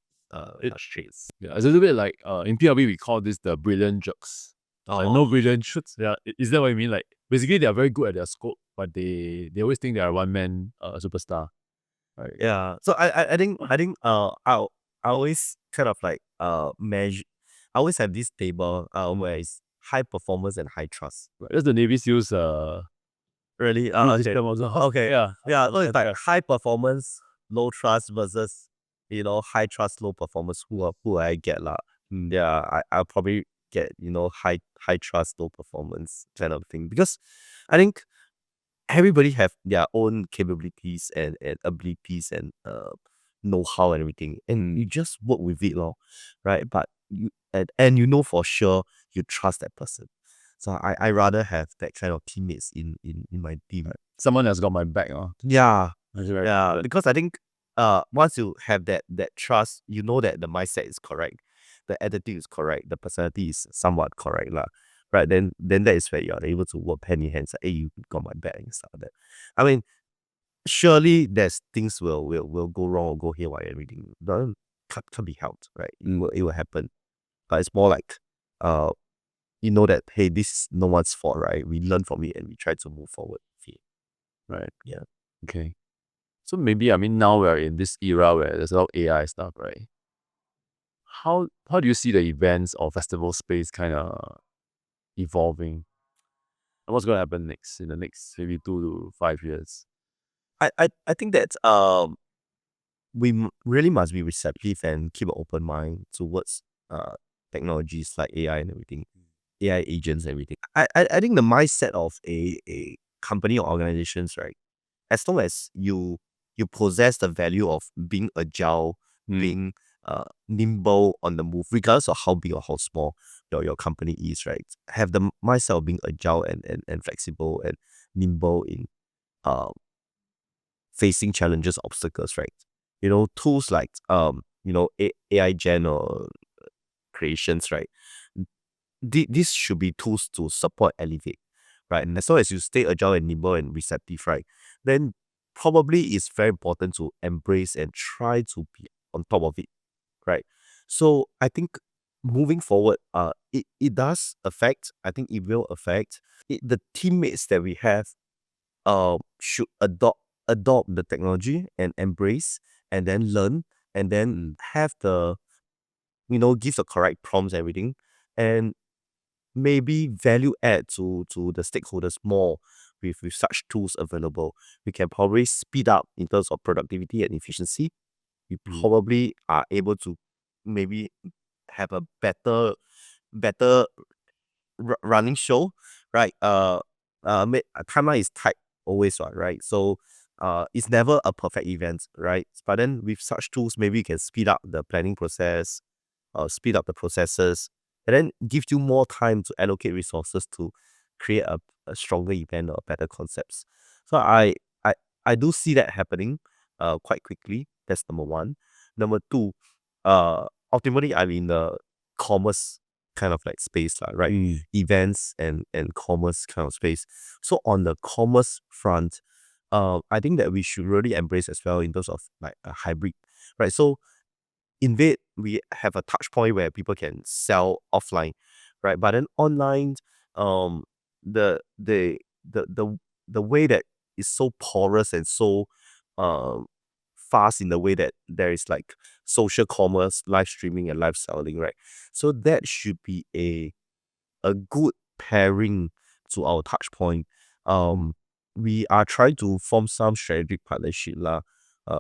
traits. Yeah, it's a little bit like in PLB we call this the brilliant jerks. Like no brilliant shoots. Yeah, is that what you mean? Like basically they are very good at their scope, but they always think they are one man superstar. Right. Yeah. So I think I always kind of like measure. I always have this table where it's high performance and high trust. Right. That's the Navy SEALs Really? group system also. Okay. Yeah. Yeah. So it's like high performance, low trust versus high trust, low performance. Who I get lah? Yeah. I'll probably get high trust, low performance kind of thing, because I think everybody have their own capabilities and abilities and know-how and everything, and you just work with it lor, right? But you and for sure you trust that person. So I rather have that kind of teammates in my team. Right. Someone has got my back. Yeah. Very Yeah. good. Because I think once you have that trust, that the mindset is correct, the attitude is correct, the personality is somewhat correct lah. Right, then that is where you're able to work hand in hand. Say, hey, you got my back and stuff like that. I mean, surely there's things will go wrong or go haywire and everything. Can't be helped, right? It will happen. But it's more like that, hey, this is no one's fault, right? We learn from it and we try to move forward. Right. Yeah. Okay. So maybe now we're in this era where there's a lot of AI stuff, right? How do you see the events or festival space kind of evolving? And what's going to happen next in the next maybe 2 to 5 years? I think that we really must be receptive and keep an open mind towards technologies like AI and everything, AI agents and everything. I think the mindset of a company or organizations, right? As long as you possess the value of being agile, being nimble on the move, regardless of how big or how small your company is, right? Have the mindset of being agile and flexible and nimble in facing challenges, obstacles, right? Tools like AI gen or creations, right? These should be tools to support, elevate, right? And as long as you stay agile and nimble and receptive, right, then probably it's very important to embrace and try to be on top of it, right? So I think moving forward, it does affect. I think it will affect the teammates that we have. Should adopt the technology and embrace and then learn and then have the, give the correct prompts, everything, and maybe value add to the stakeholders more with such tools available. We can probably speed up in terms of productivity and efficiency. We probably are able to maybe have a better running show, right? Timeline is tight always, right? So it's never a perfect event, right? But then with such tools, maybe you can speed up the planning process, speed up the processes, and then give you more time to allocate resources to create a stronger event or better concepts. So I I do see that happening quite quickly. That's number one. Number two, ultimately I'm in the commerce kind of like space, right? Events and commerce kind of space. So on the commerce front, I think that we should really embrace as well in terms of like a hybrid, right? So Invade, we have a touch point where people can sell offline, right? But then online, um, the the the way that is so porous and so um fast in the way that there is like social commerce, live streaming, and live selling, right? So that should be a good pairing to our touch point. We are trying to form some strategic partnership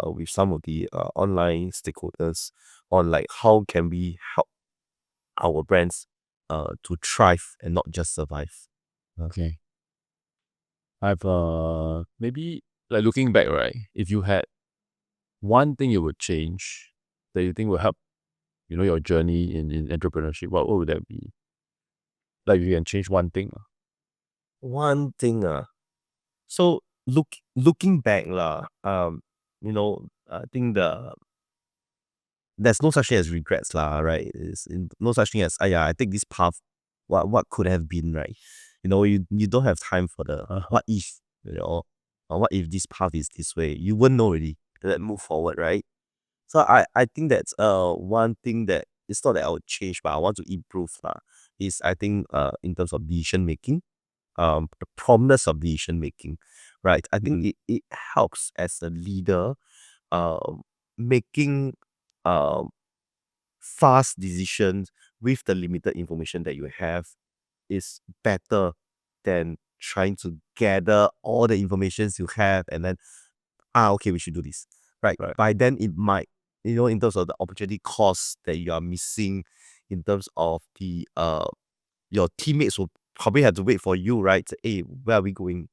with some of the online stakeholders on like how can we help our brands to thrive and not just survive. Okay. I've maybe like looking back, right? If you had one thing you would change that you think will help, your journey in entrepreneurship, what would that be? Like if you can change one thing. One thing, so looking back I think there's no such thing as regrets right? No such thing as I take this path. What could have been, right? You don't have time for the what if, or what if this path is this way? You wouldn't know already. Let move forward, right? So I think that's one thing that it's not that I would change, but I want to improve is I think in terms of decision making, the promptness of decision making, right? I think it helps as a leader, making um fast decisions with the limited information that you have is better than trying to gather all the informations you have and then okay, we should do this, right? By then it might, in terms of the opportunity cost that you are missing, in terms of the your teammates will probably have to wait for you, right? Hey, where are we going?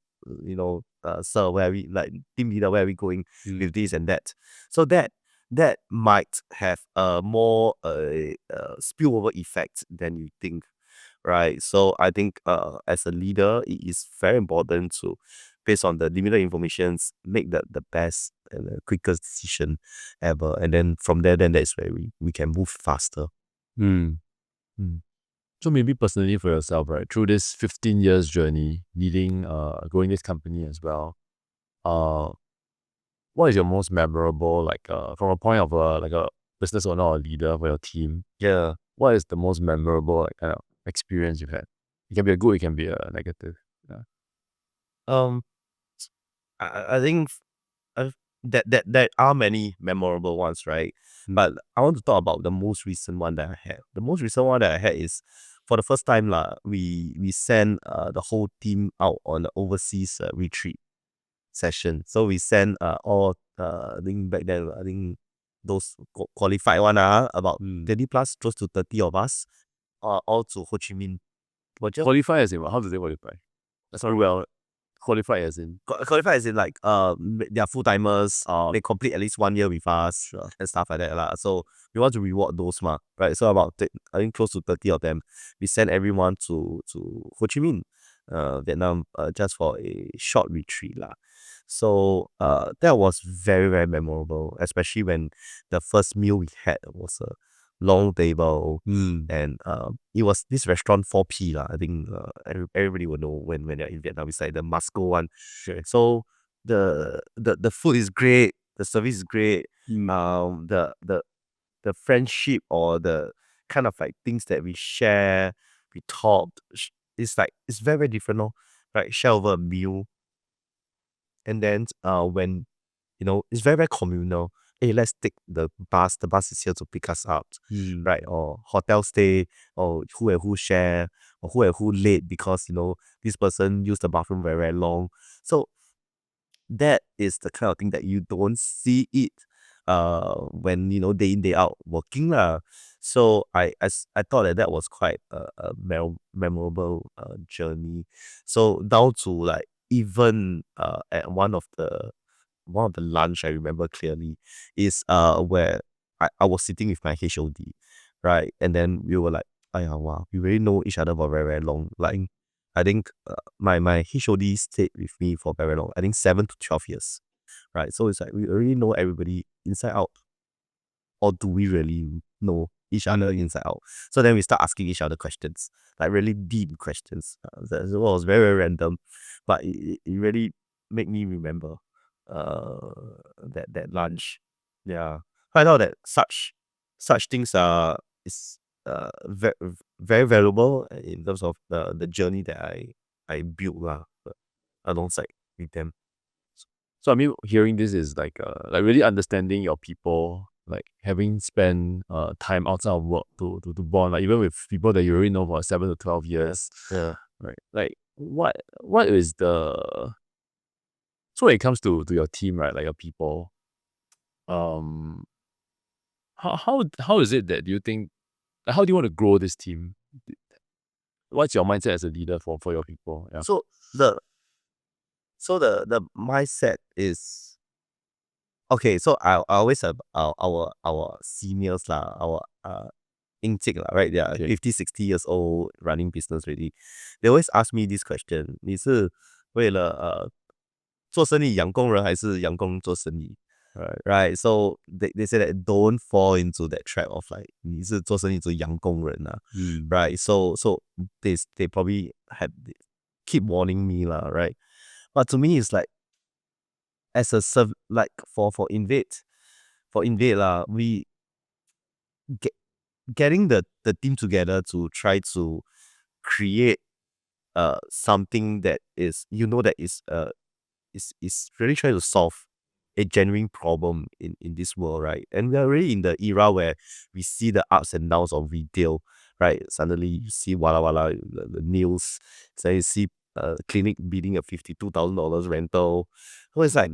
Sir, where are we, like, team leader, where are we going with this and that? So that might have a more spillover effect than you think, right? So I think as a leader, it is very important to, based on the limited informations, make the best and the quickest decision ever. And then from there, then that's where we can move faster. Mm. So maybe personally for yourself, right, through this 15 years journey, leading, growing this company as well, what is your most memorable, like, from a point of like a business owner or leader for your team? Yeah. What is the most memorable like, kind of experience you've had? It can be a good, it can be a negative. Yeah. Um, I think that there are many memorable ones, right? But I want to talk about the most recent one that I had. The most recent one that I had is, for the first time we sent the whole team out on an overseas retreat session. So we sent all I think back then, I think those qualified one about 20 plus, close to 30 of us, all to Ho Chi Minh. Qualify as in what? How do they qualify? Sorry, well, qualify as in Qualify as in like they are full timers. They complete at least 1 year with us and stuff like that So we want to reward those right? So about I think close to 30 of them, we send everyone to Ho Chi Minh, Vietnam, just for a short retreat So that was very very memorable, especially when the first meal we had was a long table, and it was this restaurant 4P I think everybody will know when they're in Vietnam. It's like the Musco one. So the food is great, the service is great, the friendship or the kind of like things that we share, we talked, it's like it's very very different, right? Share over a meal, and then when it's very very communal. hey, let's take the bus. The bus is here to pick us up, right? Or hotel stay, or who and who share, or who and who late because this person used the bathroom very, very long. So that is the kind of thing that you don't see it when day in day out working lah. So I thought that was quite a memorable journey. So down to like even at one of the lunch I remember clearly is where I was sitting with my HOD, right? And then we were like, "Aiya, wow, we really know each other for very, very long." Like I think my HOD stayed with me for very long. I think 7 to 12 years, right? So it's like we already know everybody inside out, or do we really know each other inside out? So then we start asking each other questions, like really deep questions. That was very, very random, but it really made me remember that lunch. Yeah, I thought that such things is very, very valuable in terms of the journey that I built alongside with them. So I mean, hearing this is like really understanding your people, like having spent time outside of work to bond, like even with people that you already know for 7 to 12 years, Yeah. right? Like what is the so when it comes to your team, right? Like your people, um, how is it that you think? Like, how do you want to grow this team? What's your mindset as a leader for your people? Yeah. So the the mindset is okay. So I always have our seniors lah, our intake lah, right? They are Okay. 50, 60 years old, running business already. They always ask me this question: 你是为了做生意养工人，还是养工做生意？ Right. Right? So they say that don't fall into that trap of like 你是做生意做养工人啊。Right? So they probably keep warning me lah, right? But to me, it's like as a like for Invade lah, we getting the team together to try to create something that is that is really trying to solve a genuine problem in this world, right? And we are really in the era where we see the ups and downs of retail, right? Suddenly you see Wala Wala, the news, so you see clinic bidding a $52,000 rental. So it's like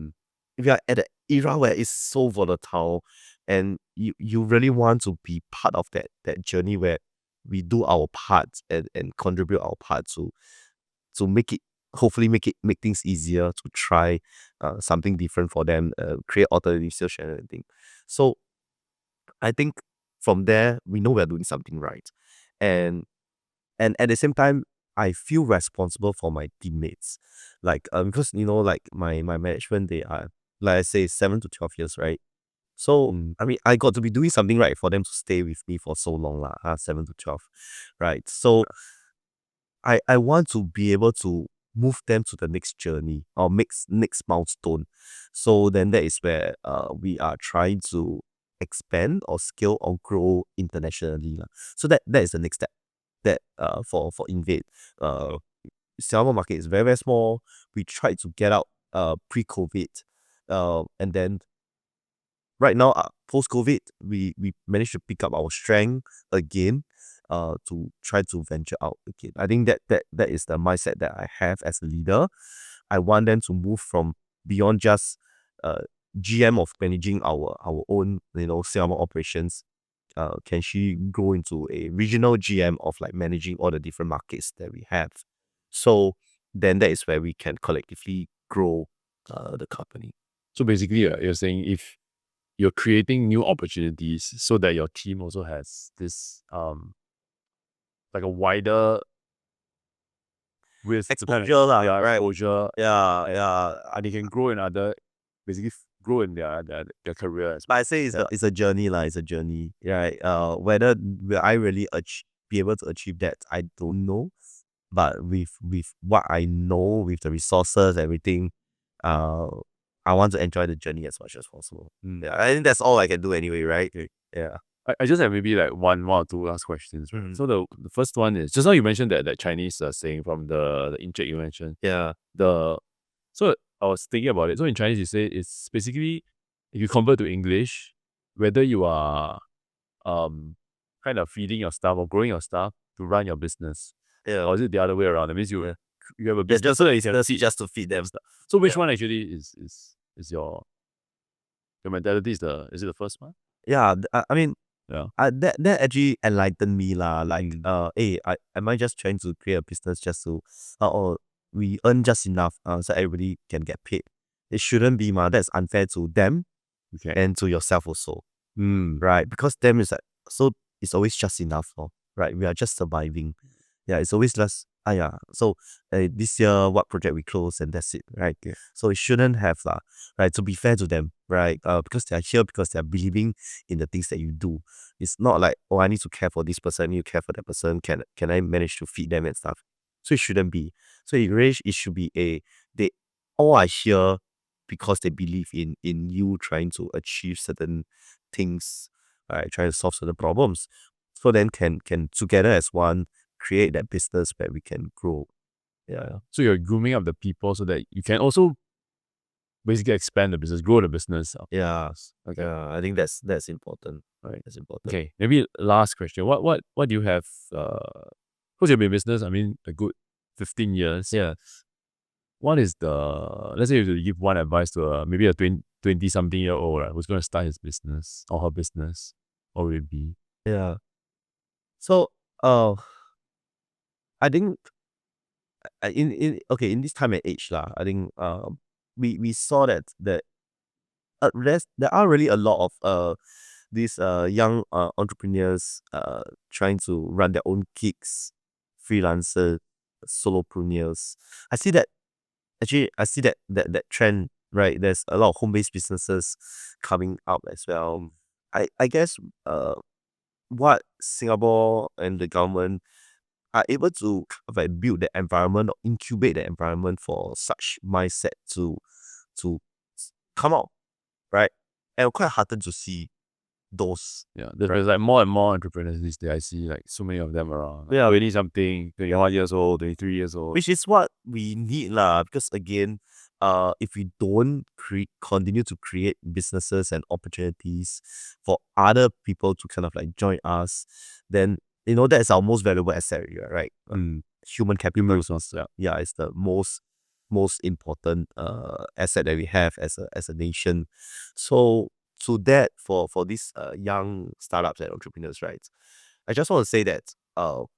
we are at an era where it's so volatile, and you really want to be part of that journey where we do our part and contribute our part to make it hopefully make things easier to try something different for them, create alternative sales channel and thing. So I think from there we know we're doing something right, and at the same time I feel responsible for my teammates, like because like my management, they are, like I say, 7 to 12 years, right? So I mean I got to be doing something right for them to stay with me for so long lah, 7 to 12, right? So I want to be able to move them to the next journey or next milestone. So then that is where we are trying to expand or scale or grow internationally lah. So that is the next step that for Invade. Singapore market is very, very small. We tried to get out pre-COVID, and then right now post-COVID we managed to pick up our strength again, to try to venture out again. I think that is the mindset that I have as a leader. I want them to move from beyond just GM of managing our own Singapore operations. Can she grow into a regional GM of like managing all the different markets that we have? So then that is where we can collectively grow the company. So basically, you're saying if you're creating new opportunities so that your team also has this like a wider risk Exposure lah, right? exposure, Yeah. and they can grow in other, basically grow in their career as But well. I say it's a journey lah. It's a journey, right? Whether will I really be able to achieve that, I don't know. But with what I know, with the resources, everything, I want to enjoy the journey as much as possible. Yeah, I think that's all I can do anyway, right? Okay. Yeah. I just have maybe like one or two last questions. Right? Mhm. So the first one is, just now you mentioned that Chinese saying from the inject you mentioned. Yeah. So I was thinking about it. So in Chinese you say it's basically if you convert to English, whether you are kind of feeding your staff or growing your staff to run your business, Yeah. or is it the other way around? That means you Yeah. you have a Yeah, business just so a that you can business feed. just to feed them. So which Yeah. one actually is your mentality? Is it the first one? Yeah, I mean, Yeah. that actually enlightened me lah. Like, hey, am I just trying to create a business just to, or we earn just enough, so everybody can get paid? It shouldn't be, ma. That's unfair to them Okay. and to yourself also, right? Because them is like, so it's always just enough, right? We are just surviving. Yeah, it's always less. So this year, what project we close and that's it, right? Yeah. So it shouldn't have lah, right? To be fair to them, right? Because they are here because they are believing in the things that you do. It's not like, oh, I need to care for this person, I need to care for that person. Can I manage to feed them and stuff? So it shouldn't be. So it should be they all are here because they believe in you trying to achieve certain things, right? Trying to solve certain problems. So then can together as one create that business where we can grow. Yeah. So you're grooming up the people so that you can also basically expand the business, grow the business. Yeah. Okay. Yeah. I think that's important. Right. That's important. Okay. Maybe last question. What do you have? Because you've been in business, I mean, a good 15 years. Yeah. What is let's say you give one advice to maybe a 20 something year old, right, who's going to start his business or her business, what would it be? Yeah. So I think in this time and age lah, I think we saw that there are really a lot of these young entrepreneurs trying to run their own gigs, freelancer, solopreneurs. I see that that trend, right? There's a lot of home-based businesses coming up as well. I guess what Singapore and the government are able to kind of like build the environment or incubate the environment for such mindset to come out, right? And quite heartened to see those. Yeah, there's like more and more entrepreneurs these days. I see like so many of them around. Like Yeah. 20 something, 21 years old, 23 years old. Which is what we need lah. Because again, if we don't continue to create businesses and opportunities for other people to kind of like join us, then that's our most valuable asset, right? Human capital resource. Yeah, it's the most important asset that we have as a nation. So that for these young startups and entrepreneurs, right? I just want to say that well,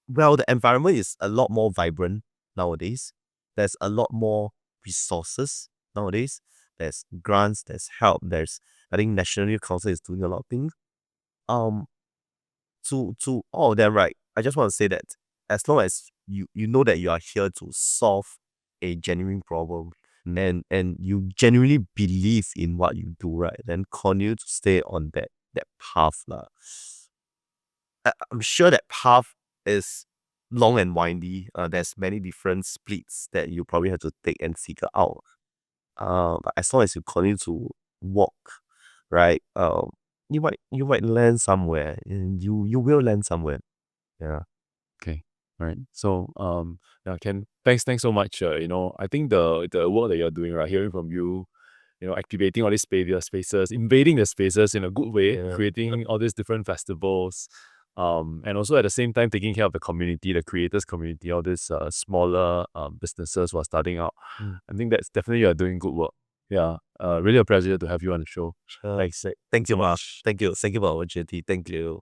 the environment is a lot more vibrant nowadays. There's a lot more resources nowadays. There's grants, there's help, I think National Youth Council is doing a lot of things. To all of them, right? I just want to say that as long as you know that you are here to solve a genuine problem and you genuinely believe in what you do, right? Then continue to stay on that path lah. I'm sure that path is long and windy. There's many different splits that you probably have to take and figure out. But as long as you continue to walk, right? You might land somewhere, and you will land somewhere. Yeah. Okay. Right. So yeah, Ken, thanks so much. I think the work that you're doing, right, hearing from you, activating all these spaces, invading the spaces in a good way, Yeah. creating all these different festivals, and also at the same time taking care of the community, the creators community, all these smaller businesses who are starting out. I think that's definitely you're doing good work. Yeah. Really a pleasure to have you on the show. Thanks. Thank you so much. Thank you for the opportunity. Thank you.